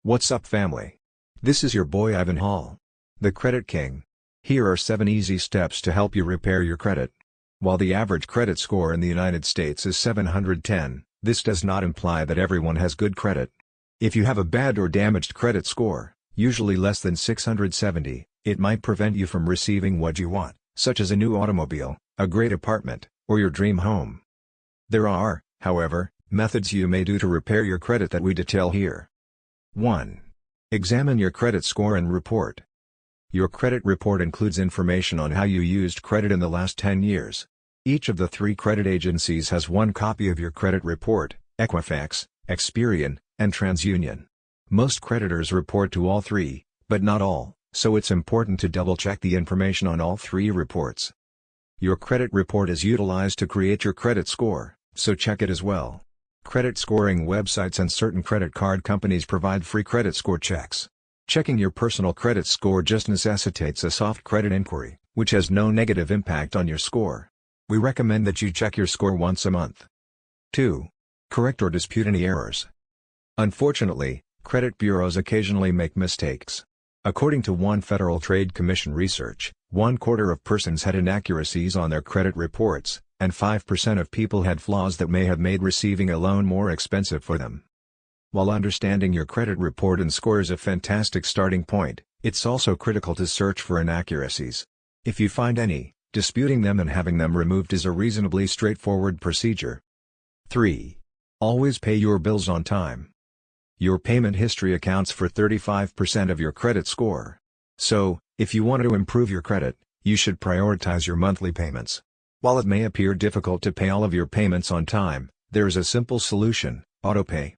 What's up, family? This is your boy Ivan Hall, the Credit King. Here are 7 easy steps to help you repair your credit. While the average credit score in the United States is 710, this does not imply that everyone has good credit. If you have a bad or damaged credit score, usually less than 670, it might prevent you from receiving what you want, such as a new automobile, a great apartment, or your dream home. There are, however, methods you may do to repair your credit that we detail here. 1. Examine your credit score and report. Your credit report includes information on how you used credit in the last 10 years. Each of the 3 credit agencies has one copy of your credit report: Equifax, Experian, and TransUnion. Most creditors report to all 3, but not all, so it's important to double-check the information on all 3 reports. Your credit report is utilized to create your credit score, so check it as well. Credit scoring websites and certain credit card companies provide free credit score checks. Checking your personal credit score just necessitates a soft credit inquiry, which has no negative impact on your score. We recommend that you check your score once a month. 2. Correct or dispute any errors. Unfortunately, credit bureaus occasionally make mistakes. According to one Federal Trade Commission research, 1/4 of persons had inaccuracies on their credit reports, and 5% of people had flaws that may have made receiving a loan more expensive for them. While understanding your credit report and score is a fantastic starting point, it's also critical to search for inaccuracies. If you find any, disputing them and having them removed is a reasonably straightforward procedure. 3. Always pay your bills on time. Your payment history accounts for 35% of your credit score. So, if you want to improve your credit, you should prioritize your monthly payments. While it may appear difficult to pay all of your payments on time, there is a simple solution: autopay.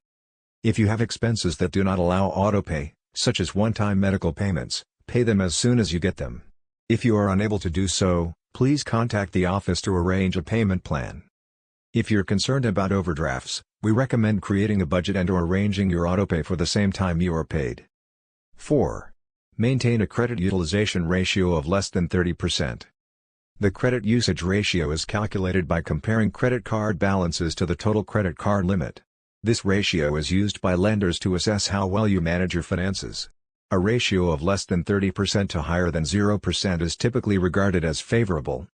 If you have expenses that do not allow autopay, such as one-time medical payments, pay them as soon as you get them. If you are unable to do so, please contact the office to arrange a payment plan. If you're concerned about overdrafts, we recommend creating a budget and/or arranging your autopay for the same time you are paid. 4. Maintain a credit utilization ratio of less than 30%. The credit usage ratio is calculated by comparing credit card balances to the total credit card limit. This ratio is used by lenders to assess how well you manage your finances. A ratio of less than 30% to higher than 0% is typically regarded as favorable.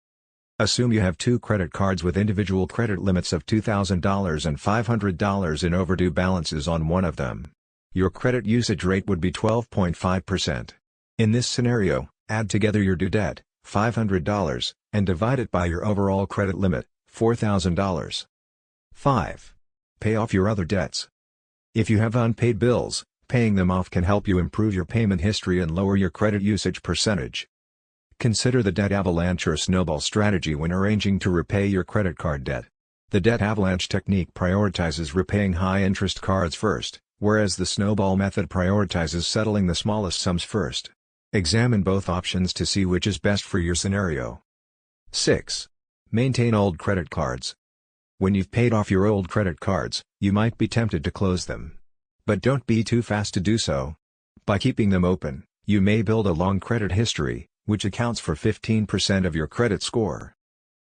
Assume you have 2 credit cards with individual credit limits of $2,000 and $500 in overdue balances on one of them. Your credit usage rate would be 12.5%. In this scenario, add together your due debt, $500, and divide it by your overall credit limit, $4,000. 5. Pay off your other debts. If you have unpaid bills, paying them off can help you improve your payment history and lower your credit usage percentage. Consider the debt avalanche or snowball strategy when arranging to repay your credit card debt. The debt avalanche technique prioritizes repaying high-interest cards first, whereas the snowball method prioritizes settling the smallest sums first. Examine both options to see which is best for your scenario. 6. Maintain old credit cards. When you've paid off your old credit cards, you might be tempted to close them. But don't be too fast to do so. By keeping them open, you may build a long credit history, which accounts for 15% of your credit score.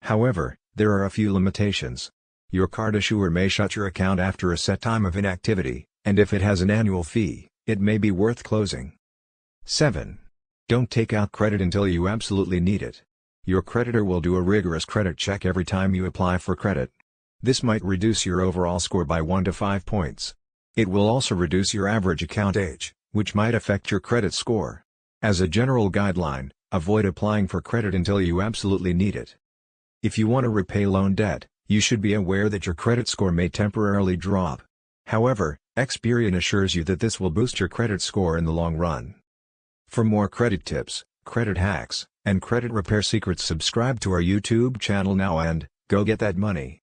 However, there are a few limitations. Your card issuer may shut your account after a set time of inactivity, and if it has an annual fee, it may be worth closing. 7. Don't take out credit until you absolutely need it. Your creditor will do a rigorous credit check every time you apply for credit. This might reduce your overall score by 1 to 5 points. It will also reduce your average account age, which might affect your credit score. As a general guideline, avoid applying for credit until you absolutely need it. If you want to repay loan debt, you should be aware that your credit score may temporarily drop. However, Experian assures you that this will boost your credit score in the long run. For more credit tips, credit hacks, and credit repair secrets, subscribe to our YouTube channel now and go get that money.